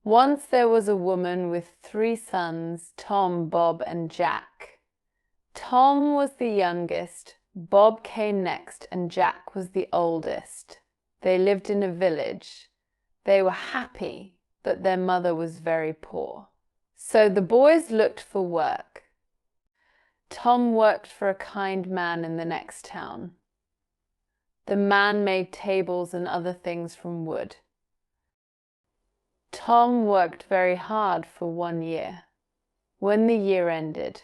Once there was a woman with 3 sons, Tom, Bob, and Jack. Tom was the youngest, Bob came next, and Jack was the oldest. They lived in a village. They were happy, but their mother was very poor. So the boys looked for work. Tom worked for a kind man in the next town. The man made tables and other things from wood. Tom worked very hard for 1 year. When the year ended,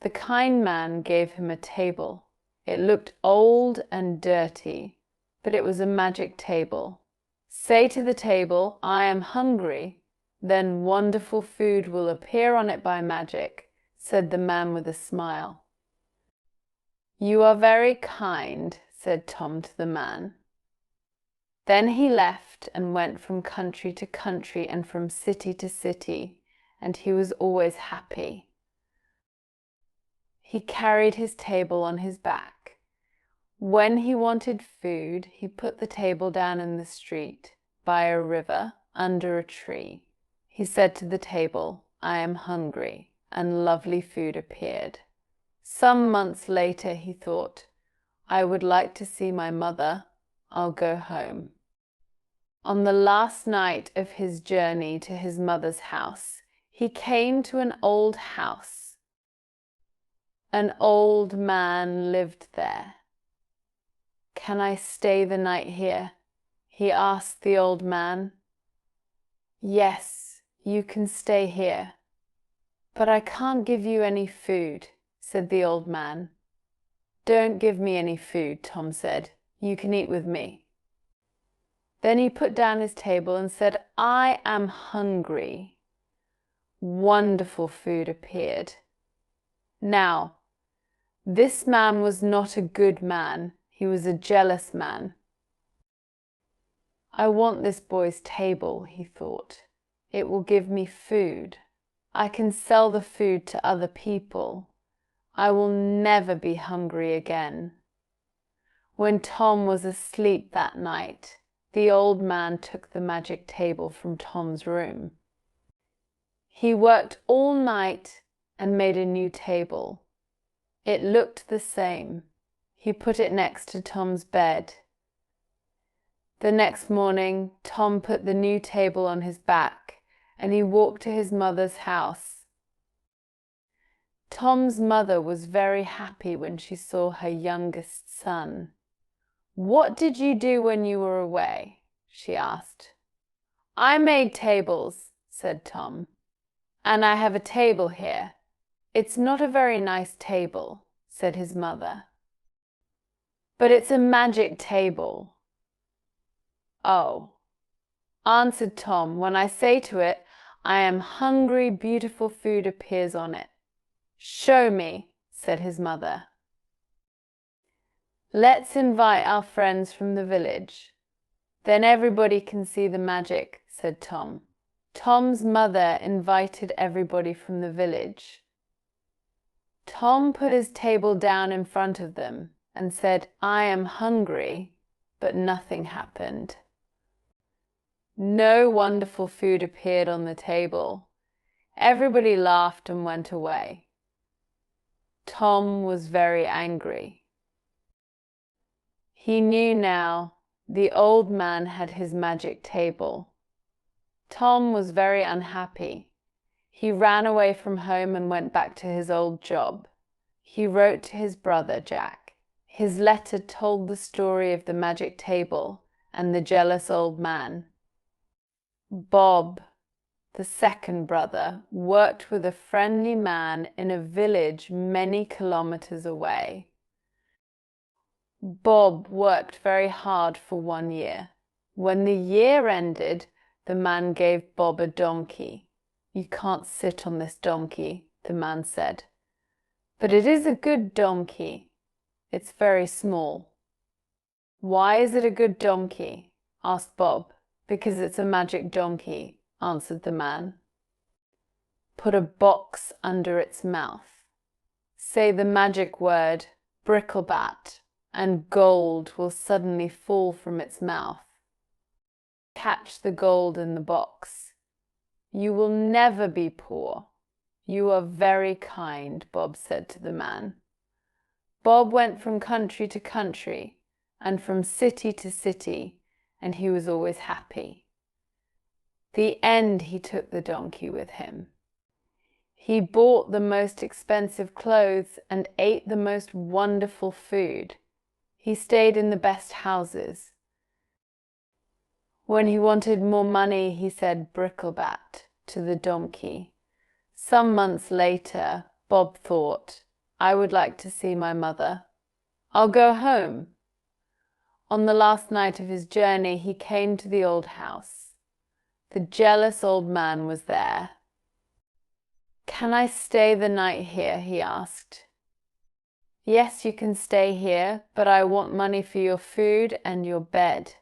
the kind man gave him a table. It looked old and dirty, but it was a magic table. Say to the table, "I am hungry," then wonderful food will appear on it by magic, said the man with a smile. "You are very kind," said Tom to the man. Then he left and went from country to country and from city to city, and he was always happy. He carried his table on his back. When he wanted food, he put the table down in the street, by a river, under a tree. He said to the table, "I am hungry," and lovely food appeared. Some months later he thought, "I would like to see my mother. I'll go home." On the last night of his journey to his mother's house, he came to an old house. An old man lived there. "Can I stay the night here?" he asked the old man. "Yes, you can stay here, but I can't give you any food," said the old man. "Don't give me any food," Tom said. "You can eat with me." Then he put down his table and said, "I am hungry." Wonderful food appeared. Now, this man was not a good man. He was a jealous man. "I want this boy's table," he thought. "It will give me food. I can sell the food to other people. I will never be hungry again." When Tom was asleep that night, the old man took the magic table from Tom's room. He worked all night and made a new table. It looked the same. He put it next to Tom's bed. The next morning, Tom put the new table on his back and he walked to his mother's house. Tom's mother was very happy when she saw her youngest son. "What did you do when you were away?" she asked. "I made tables," said Tom. "And I have a table here." "It's not a very nice table," said his mother. "But it's a magic table." "Oh," answered Tom, "when I say to it, 'I am hungry,' beautiful food appears on it." "Show me," said his mother. "Let's invite our friends from the village. Then everybody can see the magic," said Tom. Tom's mother invited everybody from the village. Tom put his table down in front of them and said, "I am hungry," but nothing happened. No wonderful food appeared on the table. Everybody laughed and went away. Tom was very angry. He knew now the old man had his magic table. Tom was very unhappy. He ran away from home and went back to his old job. He wrote to his brother Jack. His letter told the story of the magic table and the jealous old man. Bob, the second brother, worked with a friendly man in a village many kilometers away. Bob worked very hard for 1 year. When the year ended, the man gave Bob a donkey. "You can't sit on this donkey," the man said. "But it is a good donkey. It's very small." "Why is it a good donkey?" asked Bob. "Because it's a magic donkey," answered the man. "Put a box under its mouth. Say the magic word, bricklebat, and gold will suddenly fall from its mouth. Catch the gold in the box. You will never be poor. You are very kind, Bob said to the man. Bob went from country to country and from city to city, and he was always happy. The end, he took the donkey with him. He bought the most expensive clothes and ate the most wonderful food. He stayed in the best houses. When he wanted more money, he said bricklebat to the donkey. Some months later, Bob thought, I would like to see my mother. I'll go home. On the last night of his journey, he came to the old house. The jealous old man was there. Can I stay the night here? He asked. Yes, you can stay here, but I want money for your food and your bed.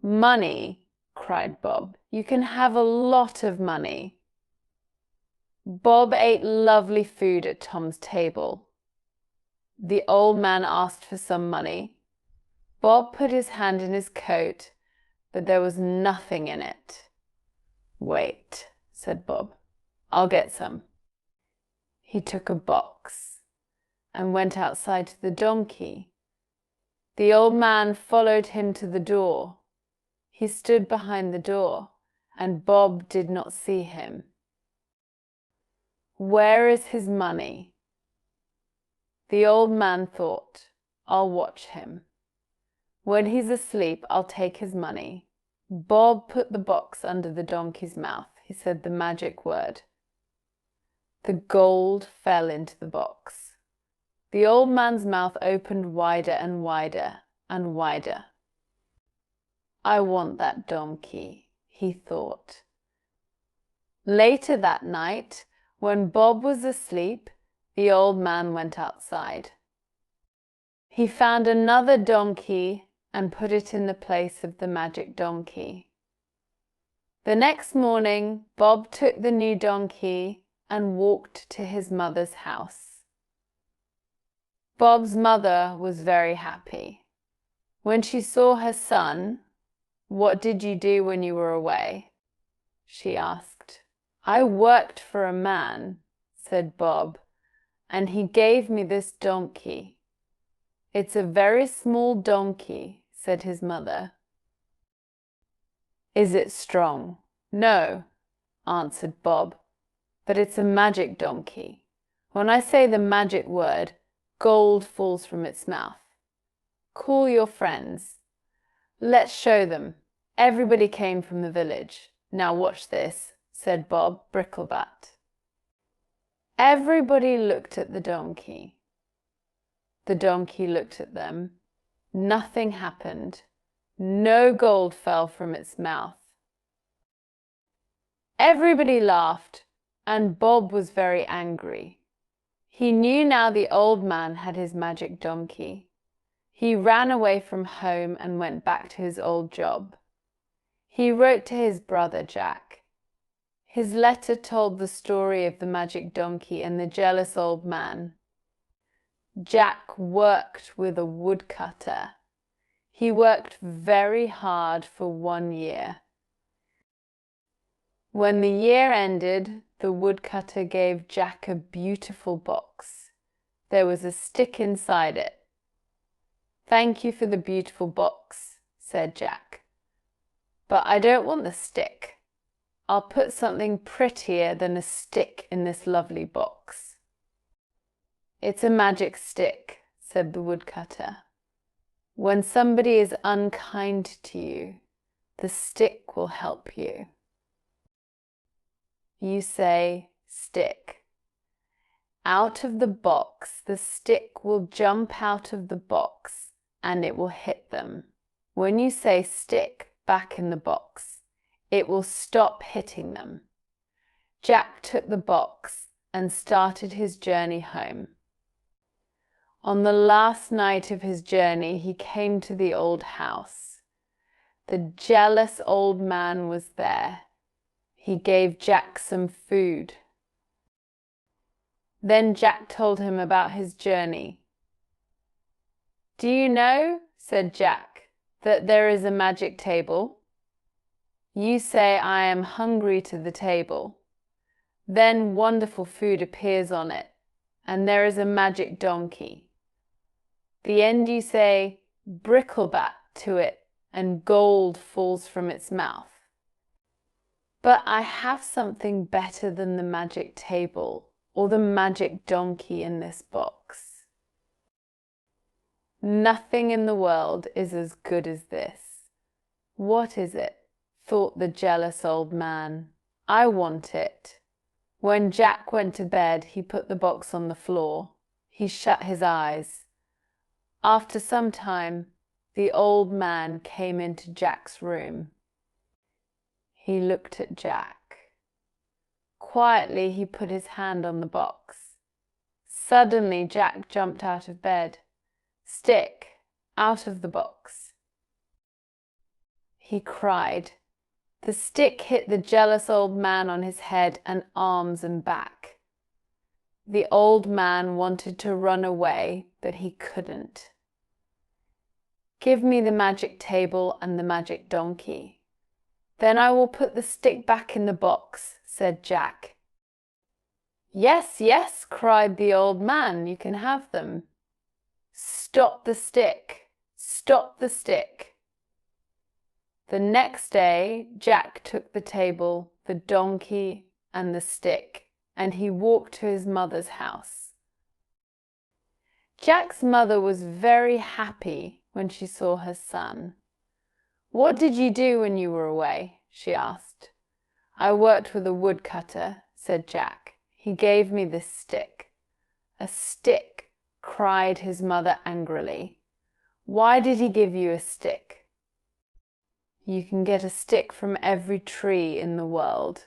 Money, cried Bob. You can have a lot of money. Bob ate lovely food at Tom's table. The old man asked for some money. Bob put his hand in his coat, but there was nothing in it. Wait, said Bob. I'll get some. He took a box and went outside to the donkey. The old man followed him to the door. He stood behind the door, and Bob did not see him. Where is his money? The old man thought, I'll watch him. When he's asleep, I'll take his money. Bob put the box under the donkey's mouth. He said the magic word. The gold fell into the box. The old man's mouth opened wider and wider and wider. I want that donkey, he thought. Later that night, when Bob was asleep, the old man went outside. He found another donkey and put it in the place of the magic donkey. The next morning, Bob took the new donkey and walked to his mother's house. Bob's mother was very happy. When she saw her son, "What did you do when you were away?" she asked. "I worked for a man," said Bob, "and he gave me this donkey." "It's a very small donkey," said his mother. "Is it strong?" "No," answered Bob, "but it's a magic donkey. When I say the magic word, gold falls from its mouth. Call your friends. Let's show them. Everybody came from the village. Now watch this," said Bob Bricklebat. Everybody looked at the donkey. The donkey looked at them. Nothing happened. No gold fell from its mouth. Everybody laughed, and Bob was very angry. He knew now the old man had his magic donkey. He ran away from home and went back to his old job. He wrote to his brother Jack. His letter told the story of the magic donkey and the jealous old man. Jack worked with a woodcutter. He worked very hard for 1 year. When the year ended, the woodcutter gave Jack a beautiful box. There was a stick inside it. "Thank you for the beautiful box," said Jack. "But I don't want the stick. I'll put something prettier than a stick in this lovely box." "It's a magic stick," said the woodcutter. "When somebody is unkind to you, the stick will help you. You say, 'Stick.' Out of the box, the stick will jump out of the box and it will hit them. When you say 'stick' back in the box, it will stop hitting them." Jack took the box and started his journey home. On the last night of his journey, he came to the old house. The jealous old man was there. He gave Jack some food. Then Jack told him about his journey. "Do you know," said Jack, "that there is a magic table?" You say, I am hungry to the table. Then wonderful food appears on it, and there is a magic donkey. The end you say, bricklebat to it, and gold falls from its mouth. But I have something better than the magic table or the magic donkey in this box. Nothing in the world is as good as this. What is it? Thought the jealous old man. I want it. When Jack went to bed, he put the box on the floor. He shut his eyes. After some time, the old man came into Jack's room. He looked at Jack. Quietly, he put his hand on the box. Suddenly, Jack jumped out of bed. Stick, out of the box. He cried. The stick hit the jealous old man on his head and arms and back. The old man wanted to run away, but he couldn't. Give me the magic table and the magic donkey. Then I will put the stick back in the box, said Jack. Yes, yes, cried the old man, you can have them. Stop the stick, stop the stick. The next day, Jack took the table, the donkey, and the stick, and he walked to his mother's house. Jack's mother was very happy when she saw her son. What did you do when you were away? She asked. I worked with a woodcutter, said Jack. He gave me this stick. A stick, cried his mother angrily. Why did he give you a stick? You can get a stick from every tree in the world.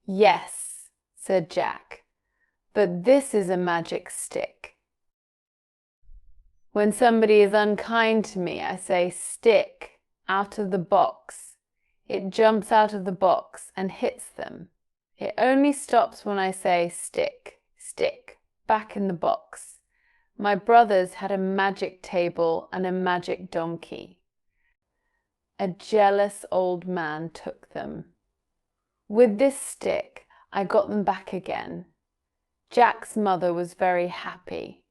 Yes, said Jack, but this is a magic stick. When somebody is unkind to me, I say, stick, out of the box. It jumps out of the box and hits them. It only stops when I say, stick, stick, back in the box. My brothers had a magic table and a magic donkey. A jealous old man took them. With this stick, I got them back again. Jack's mother was very happy.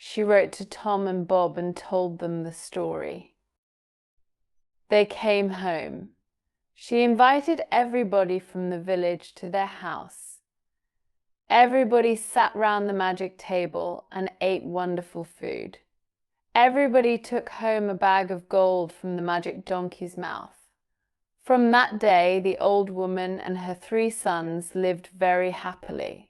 She wrote to Tom and Bob and told them the story. They came home. She invited everybody from the village to their house. Everybody sat round the magic table and ate wonderful food. Everybody took home a bag of gold from the magic donkey's mouth. From that day, the old woman and her 3 sons lived very happily.